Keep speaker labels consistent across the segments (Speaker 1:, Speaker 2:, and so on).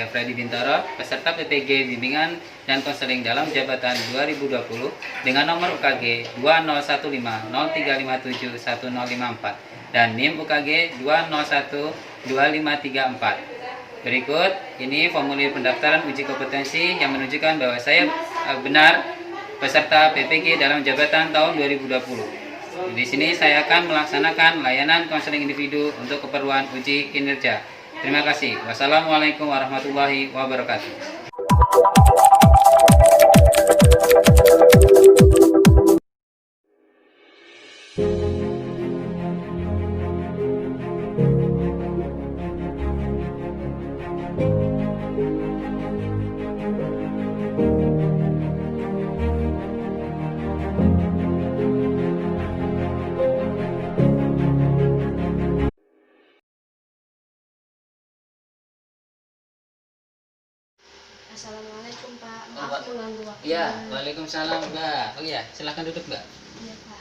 Speaker 1: saya Freddy Bintoro, peserta PPG Bimbingan dan Konseling dalam Jabatan 2020 dengan nomor UKG 201573571054 dan NIM UKG 2012534. Berikut ini formulir pendaftaran uji kompetensi yang menunjukkan bahwa saya benar peserta PPG dalam jabatan tahun 2020. Di sini saya akan melaksanakan layanan konseling individu untuk keperluan uji kinerja. Terima kasih. Wassalamualaikum warahmatullahi wabarakatuh.
Speaker 2: Assalamualaikum Pak, maaf mengganggu waktu.
Speaker 1: Ya, waalaikumsalam Mbak. Oh ya, silahkan duduk Mbak.
Speaker 2: Iya Pak.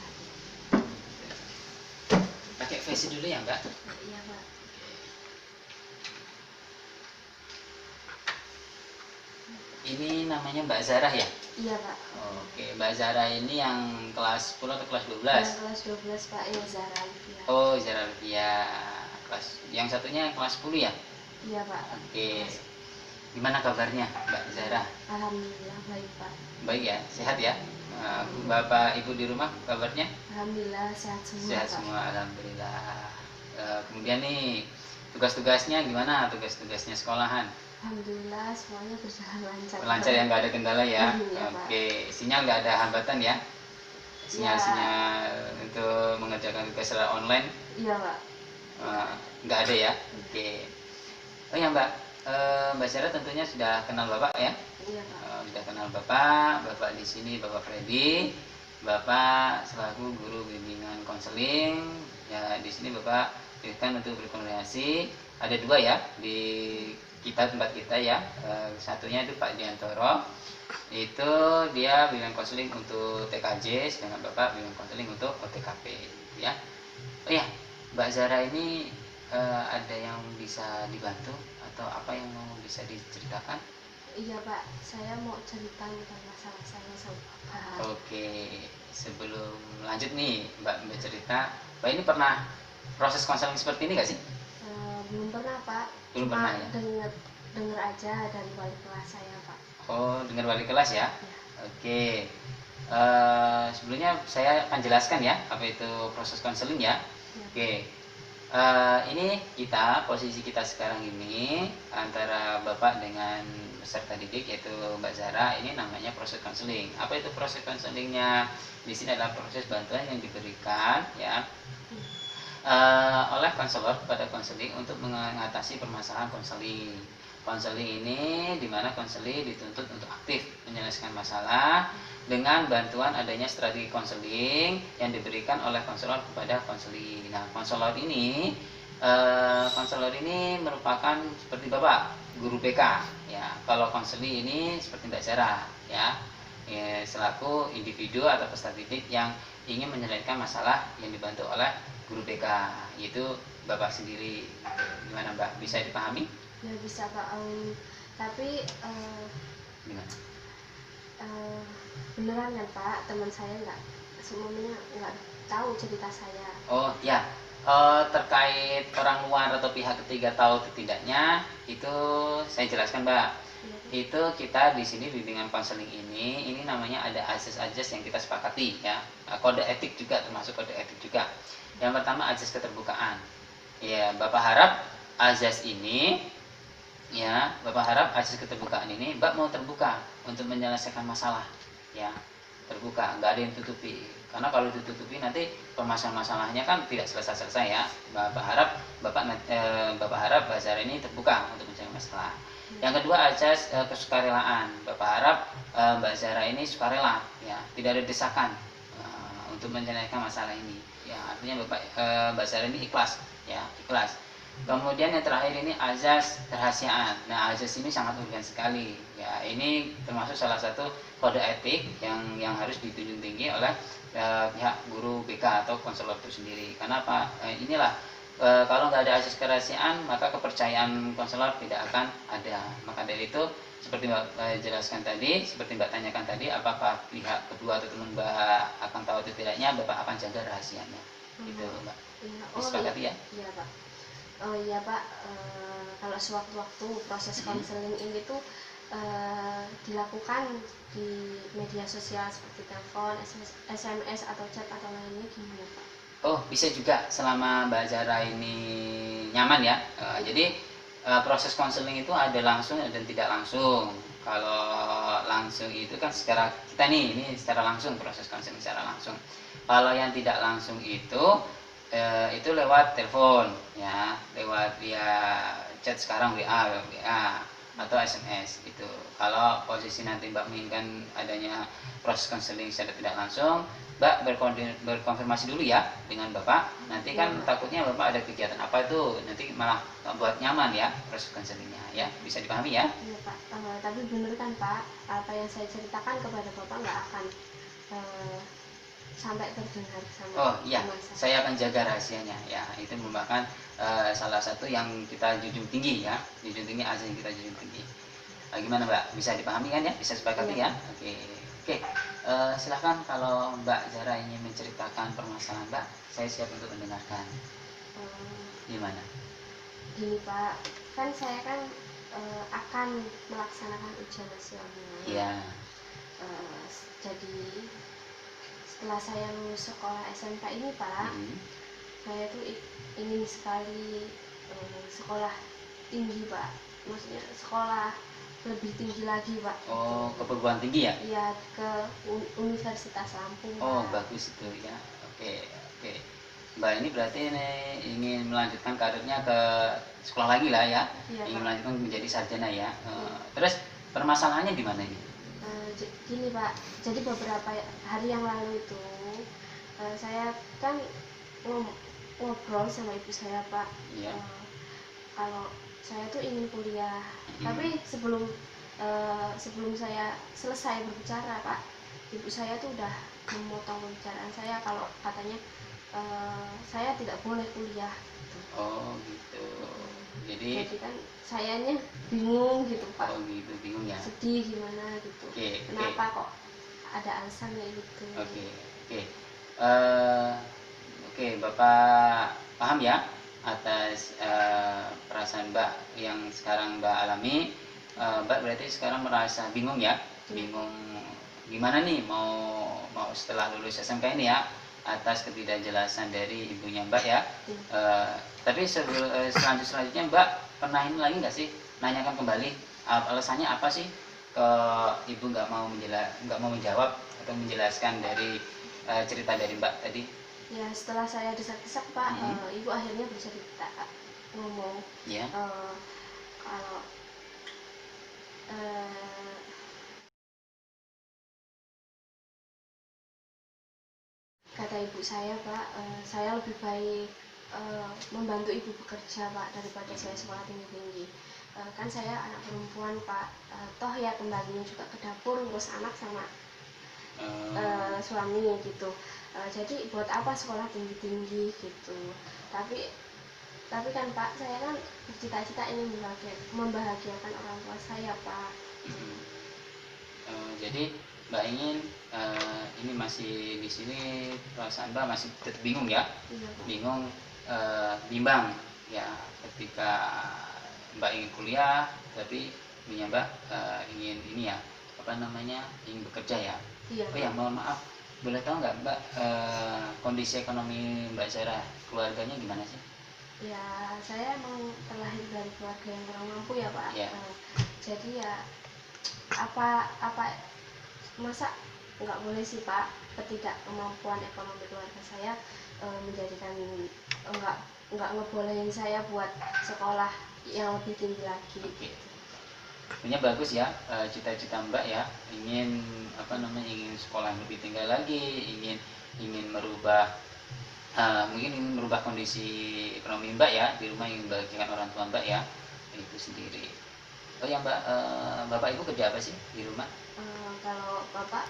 Speaker 1: Pakai face dulu ya Mbak.
Speaker 2: Iya Pak.
Speaker 1: Ini namanya Mbak Zarah ya?
Speaker 2: Iya Pak.
Speaker 1: Oke, Mbak Zarah ini yang kelas 10 atau kelas 12?
Speaker 2: Kelas 12 Pak, ya Zara Alfia.
Speaker 1: Oh, Zarah Alfia. Kelas yang satunya kelas 10 ya?
Speaker 2: Iya Pak.
Speaker 1: Oke. Gimana kabarnya Mbak Zarah?
Speaker 2: Alhamdulillah baik Pak.
Speaker 1: Baik ya, sehat ya. Bapak Ibu di rumah kabarnya?
Speaker 2: Alhamdulillah sehat semua.
Speaker 1: Sehat
Speaker 2: Pak.
Speaker 1: semua, alhamdulillah. Kemudian nih tugas-tugasnya gimana? Tugas-tugasnya sekolahan?
Speaker 2: Alhamdulillah semuanya berjalan lancar.
Speaker 1: Lancar ya, nggak ada kendala ya?
Speaker 2: Iya,
Speaker 1: Oke, sinyal nggak ada hambatan ya? Sinyal-sinyal untuk mengerjakan tugas secara online?
Speaker 2: Iya Pak.
Speaker 1: Nggak ada ya? Oke. Oh ya Mbak. Mbak Sarah tentunya sudah kenal Bapak ya?
Speaker 2: Iya Pak.
Speaker 1: Sudah kenal Bapak di sini Bapak Freddy, Bapak selaku guru bimbingan konseling. Ya di sini Bapak berikan untuk berkoordinasi. Ada dua ya di tempat kita ya. Satunya itu Pak Diantoro, itu dia bimbingan konseling untuk TKJ, sedangkan Bapak bimbingan konseling untuk OTKP ya. Oh ya, Mbak Zara ini ada yang bisa dibantu atau apa yang mau bisa diceritakan?
Speaker 2: Iya Pak, saya mau cerita tentang masalah saya sama Bapak.
Speaker 1: Oke, sebelum lanjut nih Mbak cerita, Mbak ini pernah proses konseling seperti ini nggak sih?
Speaker 2: Belum pernah Pak.
Speaker 1: Belum
Speaker 2: Cuma
Speaker 1: pernah ya?
Speaker 2: Dengar aja dari wali kelas saya Pak.
Speaker 1: Oh, dengar wali kelas ya?
Speaker 2: Ya.
Speaker 1: Oke. Sebelumnya saya akan jelaskan ya apa itu proses konseling ya.
Speaker 2: Ya.
Speaker 1: Oke. Ini posisi kita sekarang ini antara Bapak dengan peserta didik yaitu Mbak Zara, ini namanya proses konseling. Apa itu proses konselingnya? Di sini adalah proses bantuan yang diberikan ya oleh konselor kepada konseling untuk mengatasi permasalahan konseling. Konseling ini dimana konseling dituntut untuk aktif menyelesaikan masalah dengan bantuan adanya strategi konseling yang diberikan oleh konselor kepada konseling. Nah, konselor ini merupakan seperti Bapak guru BK ya. Kalau konseling ini seperti Mbak Zara ya, selaku individu atau peserta didik yang ingin menyelesaikan masalah yang dibantu oleh guru BK, yaitu Bapak sendiri. Gimana Mbak, bisa dipahami?
Speaker 2: Ya bisa Pak, tapi
Speaker 1: Gimana?
Speaker 2: Beneran kan Pak, teman saya semuanya nggak tahu cerita saya.
Speaker 1: Oh ya, terkait orang luar atau pihak ketiga tahu atau tidaknya itu saya jelaskan Mbak.
Speaker 2: Ya.
Speaker 1: Itu kita di sini bimbingan konseling ini namanya ada azas-azas yang kita sepakati ya. Kode etik juga, termasuk kode etik juga. Yang pertama azas keterbukaan. Ya, Bapak harap azas ini ya, Bapak harap azas keterbukaan ini Mbak mau terbuka untuk menyelesaikan masalah ya, terbuka, nggak ada yang tutupi, karena kalau ditutupi nanti permasalahan-masalahnya kan tidak selesai-selesai ya. Bapak harap Mbak Zara ini terbuka untuk mencari masalah. Yang kedua azas kesukarelaan. Bapak harap Mbak Zara ini sukarela ya, tidak ada desakan untuk menyelesaikan masalah ini ya, artinya Mbak Zara ini ikhlas ya, ikhlas. Kemudian yang terakhir ini azas kerahasiaan. Nah, azas ini sangat urgen sekali. Ya, ini termasuk salah satu kode etik yang harus dijunjung tinggi oleh pihak guru BK atau konselor itu sendiri. Karena apa? Inilah kalau nggak ada asas kerahasiaan, maka kepercayaan konselor tidak akan ada. Maka dari itu, seperti Mbak jelaskan tadi, seperti Mbak tanyakan tadi, apakah pihak kedua atau teman Mbak akan tahu atau tidaknya, Bapak akan jaga rahasianya. Itu Mbak.
Speaker 2: Iya.
Speaker 1: Disepakati ya?
Speaker 2: Iya Pak. Oh iya Pak, kalau sewaktu-waktu proses konseling ini tuh dilakukan di media sosial seperti telepon, SMS atau chat atau lainnya gimana Pak?
Speaker 1: Oh, bisa juga selama Mbak Zara ini nyaman ya. Jadi proses konseling itu ada langsung dan tidak langsung. Kalau langsung itu kan secara kita nih, ini secara langsung proses konseling secara langsung. Kalau yang tidak langsung itu lewat telepon ya, lewat via chat sekarang WA atau SMS itu. Kalau posisi nanti Mbak menginginkan adanya proses konseling secara tidak langsung, Mbak berkonfirmasi dulu ya dengan Bapak. Nanti kan takutnya Bapak ada kegiatan apa itu, nanti malah buat nyaman ya proses konselingnya ya. Bisa dipahami ya?
Speaker 2: Iya Pak, tapi benar kan Pak, apa yang saya ceritakan kepada Bapak nggak akan sampai terdengar sama
Speaker 1: Oh iya,
Speaker 2: teman
Speaker 1: saya akan jaga rahasianya ya. Itu merupakan salah satu yang kita junjung tinggi ya, junjung tinggi, asas yang kita junjung tinggi. Gimana Mbak, bisa dipahami kan ya, bisa sepakati ya? Oke. Silahkan kalau Mbak Zara ingin menceritakan permasalahan Mbak, saya siap untuk mendengarkan. Gimana?
Speaker 2: Gini Pak, kan saya kan akan melaksanakan ujian nasional.
Speaker 1: Iya.
Speaker 2: Jadi setelah saya lulus sekolah SMK ini Pak, saya tuh ingin sekali sekolah tinggi Pak, maksudnya sekolah lebih tinggi lagi Pak.
Speaker 1: Oh, ke perguruan tinggi ya?
Speaker 2: Iya, ke Universitas Lampung.
Speaker 1: Oh,
Speaker 2: Pak.
Speaker 1: bagus itu ya. Oke. Mbak ini berarti ingin melanjutkan karirnya ke sekolah lagi lah ya?
Speaker 2: Iya,
Speaker 1: ingin
Speaker 2: Pak.
Speaker 1: melanjutkan menjadi sarjana ya. Terus permasalahannya di mana ini?
Speaker 2: Gini Pak, jadi beberapa hari yang lalu itu saya kan ngobrol sama ibu saya Pak.
Speaker 1: Iya.
Speaker 2: Kalau saya tuh ingin kuliah, tapi sebelum saya selesai berbicara Pak, ibu saya tuh udah memotong pembicaraan saya kalau katanya saya tidak boleh kuliah.
Speaker 1: Oh gitu. Jadi
Speaker 2: kan sayanya bingung gitu Pak.
Speaker 1: Oh gitu, bingung ya.
Speaker 2: Sedih gimana gitu. Kenapa kok ada alasannya gitu.
Speaker 1: Oke, Bapak paham ya atas perasaan Mbak yang sekarang Mbak alami. Mbak berarti sekarang merasa bingung ya, bingung gimana nih mau setelah lulus SMK ini ya, atas ketidakjelasan dari ibunya Mbak ya. Tapi selanjutnya Mbak pernah ini lagi nggak sih nanyakan kembali alasannya apa sih ke ibu nggak mau menjawab atau menjelaskan dari cerita dari Mbak tadi?
Speaker 2: Ya setelah saya desak-desak Pak, ibu akhirnya bercerita ngomong kalau kata ibu saya Pak, saya lebih baik membantu ibu bekerja Pak daripada saya sekolah tinggi-tinggi. Kan saya anak perempuan Pak, toh ya kembalinya juga ke dapur ngurus anak sama suami gitu. Jadi buat apa sekolah tinggi-tinggi gitu. Tapi kan Pak, saya kan bercita-cita ingin membahagiakan orang tua saya Pak.
Speaker 1: Jadi Mbak ingin ini masih di sini perasaan Mbak masih tetap bingung ya?
Speaker 2: Iya,
Speaker 1: bingung, bimbang ya ketika Mbak ingin kuliah tapi punya Mbak ingin ini ya ingin bekerja ya.
Speaker 2: Iya.
Speaker 1: Oh ya, mohon maaf, boleh tahu nggak Mbak kondisi ekonomi Mbak Zara, keluarganya gimana sih?
Speaker 2: Ya saya emang terlahir dari keluarga yang kurang mampu ya Pak. Jadi ya apa masa nggak boleh sih Pak, kemampuan ekonomi keluarga saya menjadikan nggak ngebolehin saya buat sekolah yang lebih tinggi lagi.
Speaker 1: Punya bagus ya cita-cita Mbak ya, ingin ingin sekolah yang lebih tinggi lagi, ingin merubah mungkin ingin merubah kondisi ekonomi Mbak ya di rumah, ingin membahagiakan orang tua Mbak ya itu sendiri. Oh ya Mbak, Bapak Ibu kerja apa sih di rumah?
Speaker 2: Kalau Bapak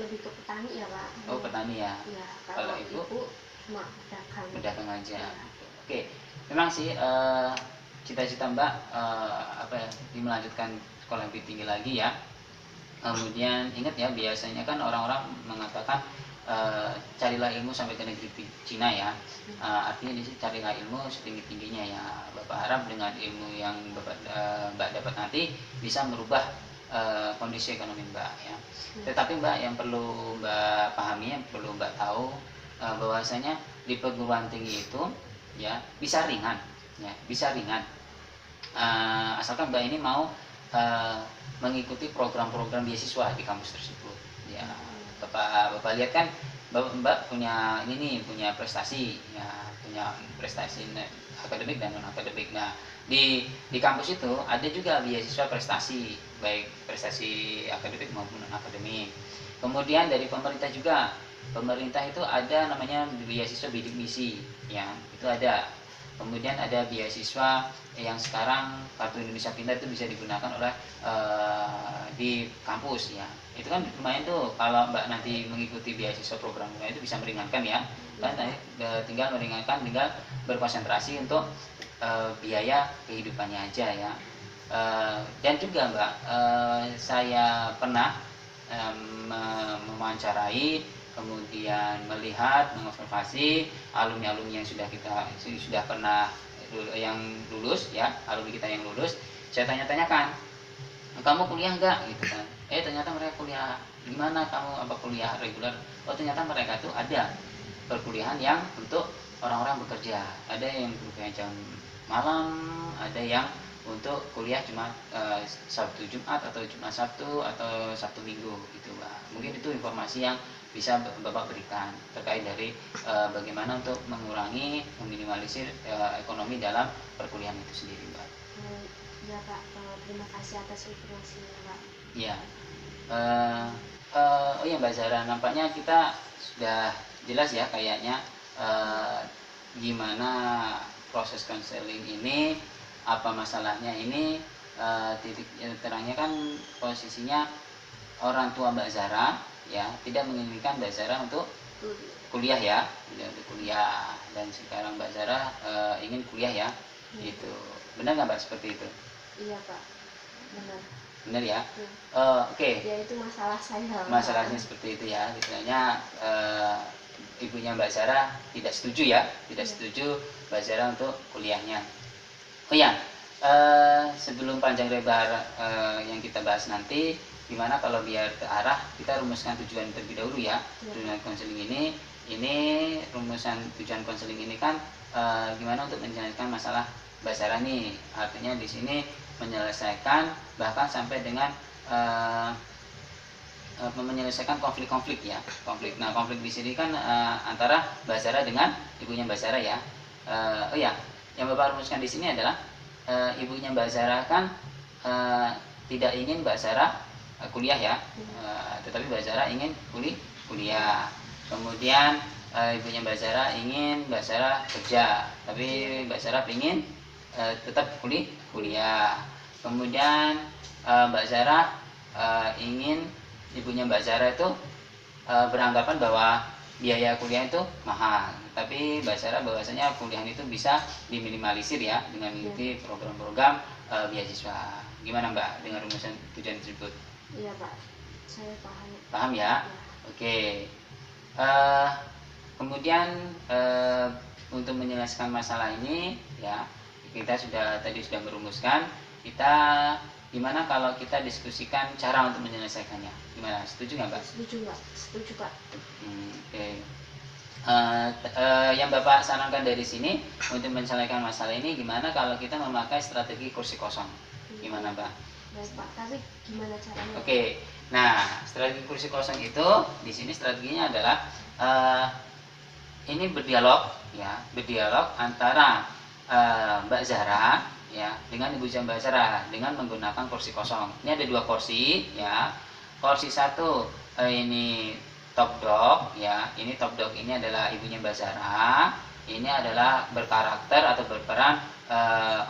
Speaker 2: lebih ke petani ya Pak.
Speaker 1: Oh petani ya.
Speaker 2: Kalau Ibu cuma
Speaker 1: pedagang aja. Oke, memang sih cita-cita Mbak melanjutkan sekolah lebih tinggi lagi ya. Kemudian ingat ya, biasanya kan orang-orang mengatakan carilah ilmu sampai ke negeri Cina ya. Artinya di sini carilah ilmu setinggi-tingginya ya. Bapak harap dengan ilmu yang Mbak dapat nanti bisa merubah kondisi ekonomi Mbak ya. Tetapi Mbak, yang perlu Mbak pahami, yang perlu Mbak tahu bahwasanya di perguruan tinggi itu ya bisa ringan ya, bisa ringan. Asalkan Mbak ini mau mengikuti program-program beasiswa di kampus tersebut ya. Bapak lihat kan Mbak punya ini nih, punya prestasi ya, punya prestasi akademik dan non akademik. Nah, di kampus itu ada juga beasiswa prestasi, baik prestasi akademik maupun non akademik. Kemudian dari pemerintah juga, pemerintah itu ada namanya beasiswa bidik misi ya, itu ada. Kemudian ada beasiswa yang sekarang Kartu Indonesia Pintar itu bisa digunakan oleh di kampus ya. Itu kan lumayan tuh, kalau Mbak nanti mengikuti beasiswa programnya itu bisa meringankan ya. Kan tinggal meringankan, tinggal berkonsentrasi untuk biaya kehidupannya aja ya. Dan juga Mbak, saya pernah mewawancarai, kemudian melihat, mengobservasi alumni-alumni yang sudah pernah yang lulus ya, alumni kita yang lulus. Saya tanya-tanyakan, kamu kuliah enggak gitu kan? Ternyata mereka kuliah. Gimana kamu, apa kuliah reguler? Oh, ternyata mereka tuh ada perkuliahan yang untuk orang-orang bekerja. Ada yang kuliah jam malam, ada yang untuk kuliah cuma Sabtu Jumat atau Jumat Sabtu atau Sabtu Minggu gitu Mbak. Mungkin itu informasi yang bisa Bapak berikan terkait dari bagaimana untuk mengurangi, meminimalisir ekonomi dalam perkuliahan itu sendiri Mbak.
Speaker 2: Ya Pak, terima kasih atas informasinya Pak.
Speaker 1: Iya. Oh ya Mbak Zara, nampaknya kita sudah jelas ya kayaknya gimana proses konseling ini, apa masalahnya ini. Titik terangnya kan posisinya orang tua Mbak Zara ya tidak menginginkan Mbak Zara untuk kuliah ya, tidak untuk kuliah, dan sekarang Mbak Zara ingin kuliah ya, gitu. Benar nggak Mbak seperti itu?
Speaker 2: Iya Pak, benar.
Speaker 1: Benar ya. Oke.
Speaker 2: Ya itu masalah saya.
Speaker 1: Masalahnya seperti itu ya, misalnya ibunya Mbak Zara tidak setuju ya, tidak setuju Mbak Zara untuk kuliahnya. Oh ya, sebelum panjang lebar yang kita bahas nanti, gimana kalau biar ke arah kita rumuskan tujuan terlebih dahulu ya. Tujuan konseling ini rumusan tujuan konseling ini kan gimana untuk menyelesaikan masalah Mbak Zara nih. Artinya di sini menyelesaikan bahkan sampai dengan menyelesaikan konflik-konflik ya, konflik. Nah, konflik di sini kan antara Mbak Zara dengan ibunya Mbak Zara ya. Oh ya, yang Bapak rumuskan di sini adalah ibunya Mbak Zara kan tidak ingin Mbak Zara kuliah ya, tetapi Mbak Zara ingin kuliah. Kemudian ibunya Mbak Zara ingin Mbak Zara kerja, tapi Mbak Zara ingin tetap kuliah. Kemudian Mbak Zara ingin ibunya Mbak Zara itu beranggapan bahwa biaya kuliah itu mahal, tapi Mbak Zara bahwasanya kuliah itu bisa diminimalisir ya dengan mengikuti program-program beasiswa. Gimana Mbak dengan rumusan tujuan tersebut?
Speaker 2: Iya Pak, saya paham.
Speaker 1: Paham ya? Oke. Kemudian untuk menyelesaikan masalah ini ya, kita tadi sudah merumuskan. Kita gimana kalau kita diskusikan cara untuk menyelesaikannya? Gimana? Setuju nggak Mbak?
Speaker 2: Setuju Mbak, setuju Pak.
Speaker 1: Oke. Yang Bapak sarankan dari sini untuk menyelesaikan masalah ini, gimana kalau kita memakai strategi kursi kosong? Gimana Mbak?
Speaker 2: Baik Pak, tapi gimana caranya?
Speaker 1: Oke. Nah, strategi kursi kosong itu di sini strateginya adalah ini berdialog ya, berdialog antara Mbak Zara ya dengan ibu Mbak Zara dengan menggunakan kursi kosong. Ini ada 2 kursi ya. Kursi satu ini top dog ya. Ini top dog ini adalah ibunya Mbak Zara. Ini adalah berkarakter atau berperan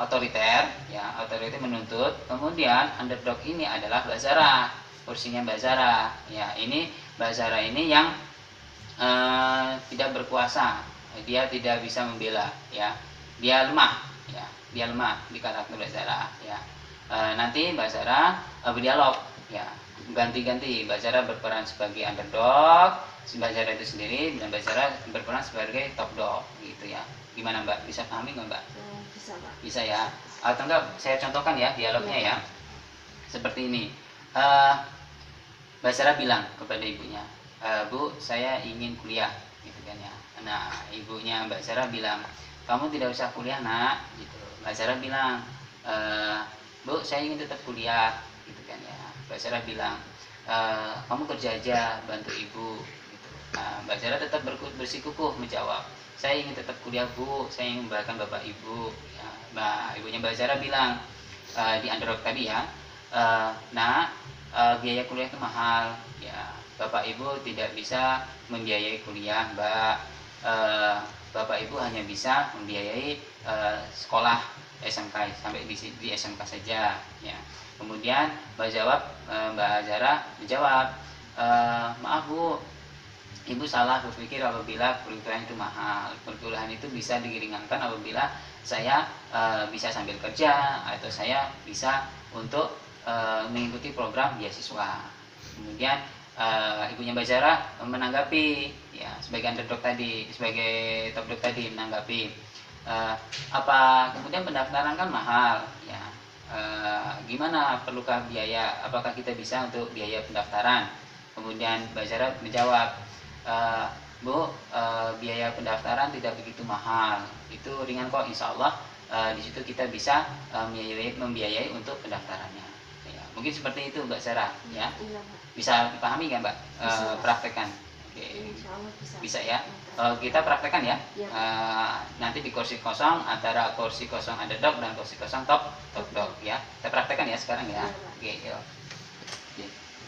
Speaker 1: otoriter ya, otoriter menuntut. Kemudian underdog ini adalah Mbak Zara, kursinya Mbak Zara ya. Ini Mbak Zara ini yang tidak berkuasa, dia tidak bisa membela ya. dia lemah, ya, dia lemah di karakter Mbak Zara, ya. Nanti Mbak Zara berdialog, ya, ganti-ganti. Mbak Zara berperan sebagai underdog, Mbak Zara itu sendiri, dan Mbak Zara berperan sebagai top dog, gitu ya. Gimana Mbak? Bisa pahami nggak Mbak?
Speaker 2: Bisa Pak.
Speaker 1: Bisa ya. Atau enggak saya contohkan ya dialognya ya. Seperti ini. Mbak Zara bilang kepada ibunya, Bu, saya ingin kuliah, gitu kan ya. Nah, ibunya Mbak Zara bilang, kamu tidak usah kuliah nak, gitu. Mbak Zara bilang, Bu, saya ingin tetap kuliah, gitu kan ya. Mbak Zara bilang, kamu kerja aja, bantu ibu, gitu. Nah, Mbak Zara tetap bersikukuh menjawab, saya ingin tetap kuliah Bu, saya ingin membahagiakan bapak ibu, ya. Nah, ibunya Mbak Zara bilang, di underdog tadi ya, nah, biaya kuliah itu mahal, ya, bapak ibu tidak bisa membiayai kuliah Mbak, bapak ibu hanya bisa membiayai sekolah SMK sampai di SMK saja, ya. Kemudian Mbak Zara menjawab, maaf Bu, ibu salah berpikir apabila perkuliahan itu mahal. Perkuliahan itu bisa diringankan apabila saya bisa sambil kerja atau saya bisa untuk mengikuti program beasiswa. Kemudian ibunya Mbak Zara menanggapi, ya, sebagai underdog tadi, sebagai top dog tadi menanggapi, apa kemudian pendaftaran kan mahal, ya, gimana, perlukah biaya, apakah kita bisa untuk biaya pendaftaran? Kemudian Mbak Zara menjawab, Bu, biaya pendaftaran tidak begitu mahal, itu ringan kok, insya Allah di situ kita bisa membiayai untuk pendaftarannya. Ya, mungkin seperti itu Mbak Zara, ya. Bisa dipahami kan Mbak? Praktekkan. Oke. Bisa ya. Kita praktekkan ya. Nanti di kursi kosong antara kursi kosong underdog dan kursi kosong top dog ya. Kita praktekkan ya sekarang ya. Oke, yuk.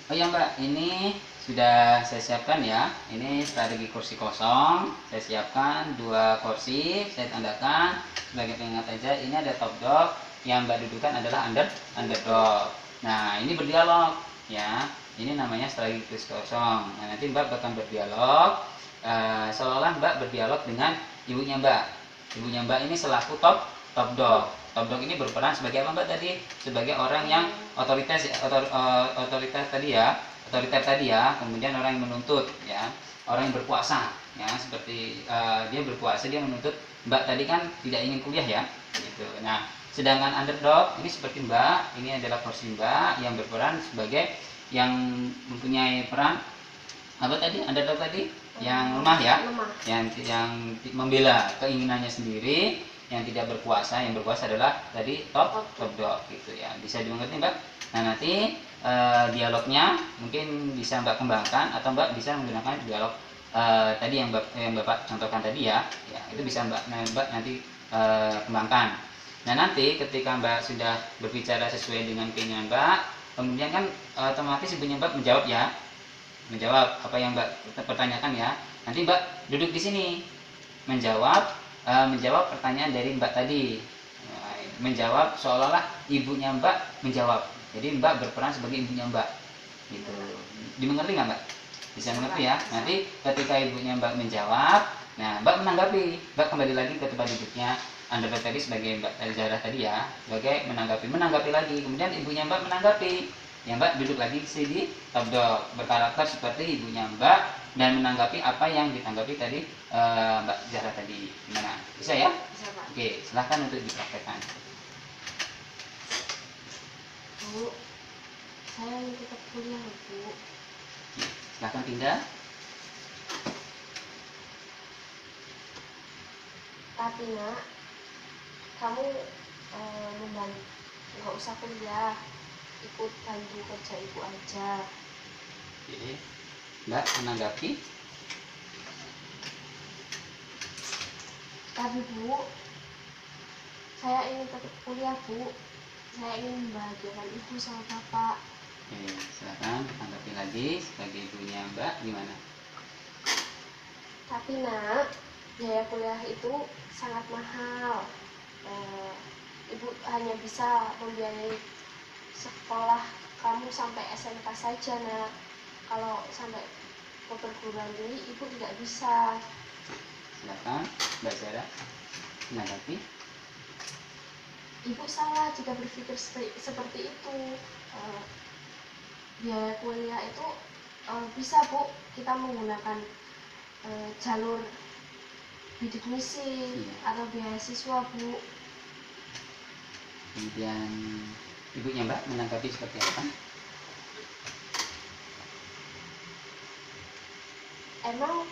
Speaker 1: Oh ya Mbak, ini sudah saya siapkan ya. Ini strategi kursi kosong. Saya siapkan 2 kursi. Saya tandakan sebagai pengingat aja. Ini ada top dog. Yang Mbak dudukan adalah underdog. Nah, ini berdialog ya. Ini namanya strategi kursi kosong. Nah, nanti Mbak akan berdialog. Seolah-olah Mbak berdialog dengan ibunya Mbak. Ibunya Mbak ini selaku top dog. Top dog ini berperan sebagai apa Mbak tadi? Sebagai orang yang otoriter tadi ya. Otoriter tadi ya, kemudian orang yang menuntut ya, orang yang berkuasa ya, seperti dia berkuasa, dia menuntut. Mbak tadi kan tidak ingin kuliah ya, gitu. Nah, sedangkan underdog ini seperti Mbak, ini adalah porsi Mbak yang berperan sebagai yang mempunyai peran apa tadi, underdog tadi yang lemah ya, yang membela keinginannya sendiri, yang tidak berkuasa. Yang berkuasa adalah tadi top dog gitu ya, bisa dimengerti Mbak. Nah, nanti dialognya mungkin bisa Mbak kembangkan atau Mbak bisa menggunakan dialog tadi yang Bapak contohkan tadi ya, itu bisa Mbak nanti kembangkan. Nah, nanti ketika Mbak sudah berbicara sesuai dengan keinginan Mbak, kemudian kan otomatis ibunya Mbak menjawab apa yang Mbak pertanyakan ya. Nanti Mbak duduk di sini menjawab pertanyaan dari Mbak tadi, menjawab seolah-olah ibunya Mbak menjawab. Jadi Mbak berperan sebagai ibunya Mbak, gitu. Dimengerti nggak Mbak? Bisa mengerti ya. Nanti ketika ibunya Mbak menjawab, nah Mbak menanggapi. Mbak kembali lagi ke tempat duduknya underdog tadi sebagai Mbak Zara tadi ya, sebagai menanggapi lagi. Kemudian ibunya Mbak menanggapi, ya Mbak duduk lagi di sini top dog, berkarakter seperti ibunya Mbak dan menanggapi apa yang ditanggapi tadi Mbak Zara tadi. Gimana? Bisa ya?
Speaker 2: Bisa Pak.
Speaker 1: Oke, silahkan untuk dipraktekkan.
Speaker 2: Bu, saya ingin tetap kuliah Bu.
Speaker 1: Silahkan pindah.
Speaker 2: Tapi nak, kamu membantu, nggak usah kuliah, ikut bantu kerja ibu aja.
Speaker 1: Oke, Mbak menanggapi.
Speaker 2: Tapi Bu, saya ingin tetap kuliah Bu. Saya ingin membahagiakan ibu sama bapak.
Speaker 1: Oke, silakan tanggapi lagi sebagai ibunya Mbak, gimana?
Speaker 2: Tapi nak, biaya kuliah itu sangat mahal. Ibu hanya bisa membiayai sekolah kamu sampai SMK saja nak. Kalau sampai ke perguruan tinggi ibu tidak bisa.
Speaker 1: Silakan Mbak Zara menanggapi.
Speaker 2: ibu salah jika berpikir seperti itu. Biaya kuliah itu bisa bu kita menggunakan jalur bidik misi atau beasiswa bu.
Speaker 1: Kemudian ibunya Mbak menanggapi seperti apa?
Speaker 2: Emang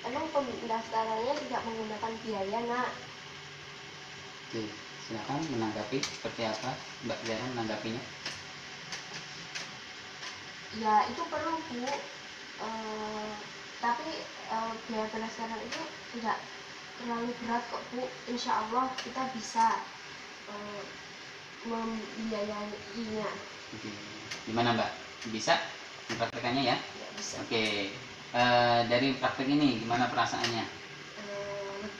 Speaker 2: emang pendaftarannya tidak menggunakan biaya nak.
Speaker 1: Oke, silakan menanggapi seperti apa Mbak Zara menanggapinya.
Speaker 2: Ya itu perlu bu, tapi biaya pendaftaran itu tidak terlalu berat kok bu. Insya Allah kita bisa membiayainya.
Speaker 1: Oke. Gimana Mbak? Bisa mempraktekannya ya?
Speaker 2: Ya bisa.
Speaker 1: Oke. Dari praktek ini gimana perasaannya?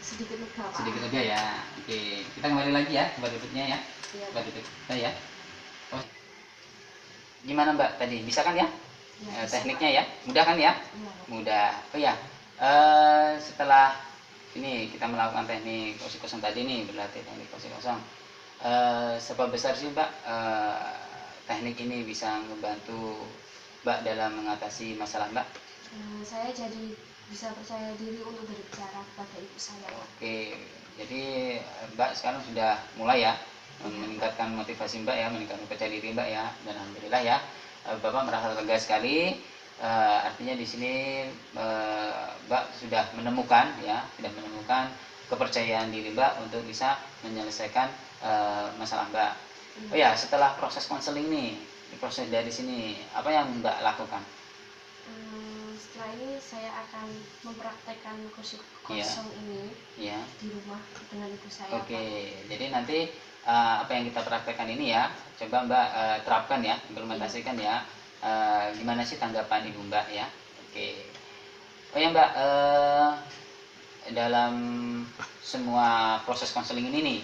Speaker 2: Sedikit lega Pak.
Speaker 1: Sedikit lega ya. Oke. Kita kembali lagi ya ke berikutnya ya.
Speaker 2: Iya.
Speaker 1: Berikut kita ya. Oh. Gimana Mbak tadi? Bisa kan ya?
Speaker 2: Ya,
Speaker 1: tekniknya ya, mudah kan ya?
Speaker 2: Ya.
Speaker 1: Mudah. Oh ya, setelah ini kita melakukan teknik kursi kosong tadi nih, berlatih teknik kursi kosong. Seberapa besar sih Mbak teknik ini bisa membantu Mbak dalam mengatasi masalah Mbak?
Speaker 2: Saya jadi bisa percaya diri untuk berbicara kepada ibu saya.
Speaker 1: Oke, jadi Mbak sekarang sudah mulai ya meningkatkan motivasi Mbak ya, meningkatkan percaya diri Mbak ya, dan alhamdulillah ya. Bapak merasa lega sekali, artinya di sini Mbak sudah menemukan ya, kepercayaan diri Mbak untuk bisa menyelesaikan masalah Mbak. Oh ya, setelah proses konseling nih, proses dari sini, apa yang Mbak lakukan?
Speaker 2: Setelah ini saya akan mempraktekkan kursi kosong ini di rumah dengan ibu saya.
Speaker 1: Oke, jadi nanti apa yang kita praktekkan ini ya, coba Mbak terapkan ya, implementasikan ya. Gimana sih tanggapan ibu Mbak ya? Oke. Oh ya Mbak, dalam semua proses konseling ini nih,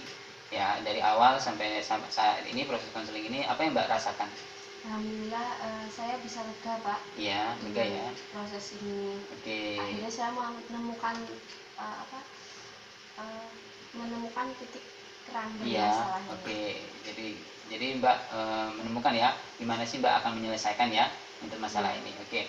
Speaker 1: ya dari awal sampai saat ini proses konseling ini, apa yang Mbak rasakan?
Speaker 2: Alhamdulillah saya bisa lega Pak.
Speaker 1: Iya, lega ya.
Speaker 2: Proses ini.
Speaker 1: Oke.
Speaker 2: Akhirnya saya menemukan menemukan titik terang dari masalahnya.
Speaker 1: Oke. Jadi Mbak menemukan ya, gimana sih Mbak akan menyelesaikan ya untuk masalah ini. Oke.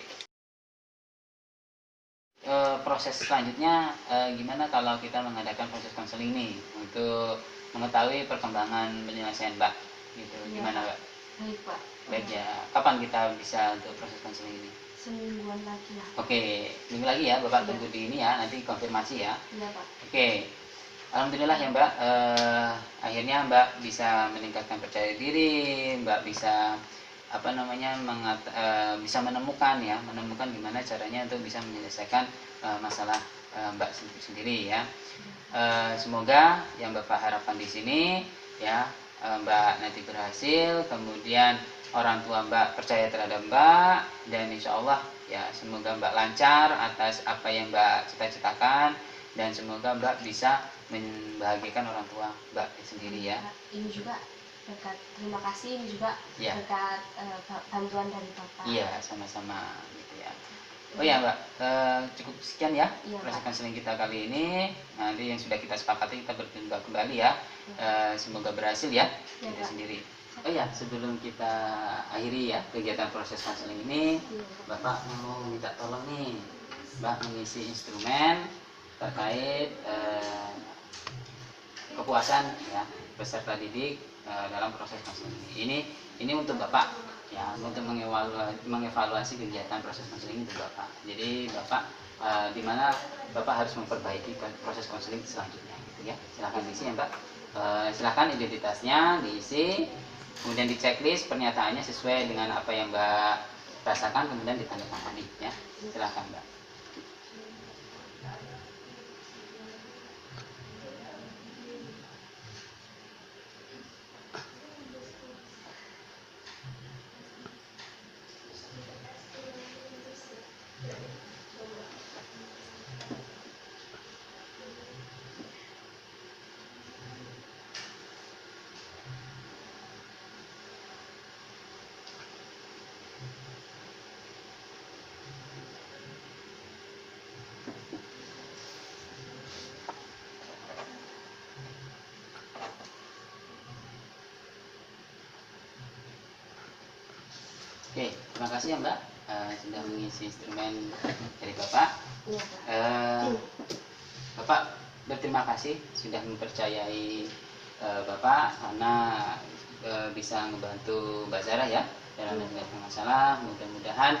Speaker 1: Proses selanjutnya gimana kalau kita mengadakan proses konseling nih untuk mengetahui perkembangan penyelesaian Mbak gitu. Gimana Mbak?
Speaker 2: Baik Pak.
Speaker 1: Baik ya. Kapan kita bisa untuk proses konseling ini?
Speaker 2: Semingguan lagi ya.
Speaker 1: Oke, minggu lagi ya Bapak tunggu di ini ya, nanti konfirmasi ya.
Speaker 2: Iya Pak.
Speaker 1: Oke. Alhamdulillah ya Mbak, akhirnya Mbak bisa meningkatkan percaya diri, Mbak bisa bisa menemukan gimana caranya untuk bisa menyelesaikan masalah Mbak sendiri ya. Semoga yang Bapak harapkan di sini ya, Mbak nanti berhasil, kemudian orang tua Mbak percaya terhadap Mbak, dan insya Allah ya semoga Mbak lancar atas apa yang Mbak cita-citakan, dan semoga Mbak bisa membahagiakan orang tua Mbak sendiri ya.
Speaker 2: Ini juga berkat, terima kasih, ini juga berkat bantuan dari Bapak.
Speaker 1: Iya, sama-sama gitu ya. Oh ya Mbak, cukup sekian ya proses konseling kita kali ini. Nanti yang sudah kita sepakati kita berjumpa kembali ya. Semoga berhasil ya kita sendiri. Oh ya, sebelum kita akhiri ya kegiatan proses konseling ini, Bapak mau minta tolong nih, Mbak mengisi instrumen terkait kepuasan ya peserta didik dalam proses konseling ini. Ini untuk Bapak ya, untuk mengevaluasi kegiatan proses konseling itu Bapak. Jadi Bapak di mana Bapak harus memperbaiki proses konseling selanjutnya gitu ya. Silahkan diisi ya Mbak. Silahkan identitasnya diisi, kemudian di checklist pernyataannya sesuai dengan apa yang Mbak rasakan, kemudian ditandatangani ya. Silahkan Mbak. Oke, terima kasih ya Mbak sudah mengisi instrumen dari Bapak.
Speaker 2: Iya, Pak.
Speaker 1: Bapak berterima kasih sudah mempercayai Bapak karena bisa membantu Mbak Sarah ya dalam menyelesaikan masalah. Mudah-mudahan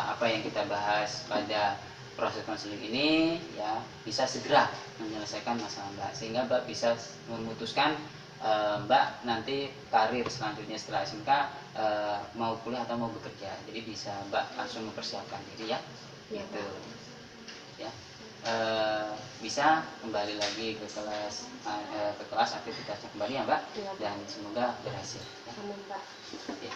Speaker 1: apa yang kita bahas pada proses konseling ini ya bisa segera menyelesaikan masalah Mbak, sehingga Mbak bisa memutuskan Mbak nanti karir selanjutnya setelah SMK mau kuliah atau mau bekerja. Jadi bisa Mbak langsung mempersiapkan diri ya, gitu ya. Bisa kembali lagi ke kelas aktivitasnya kembali ya Mbak, dan semoga berhasil ya.
Speaker 2: Amin, Pak.
Speaker 1: Ya.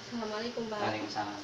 Speaker 2: Assalamualaikum, Pak.
Speaker 1: Waalaikumsalam.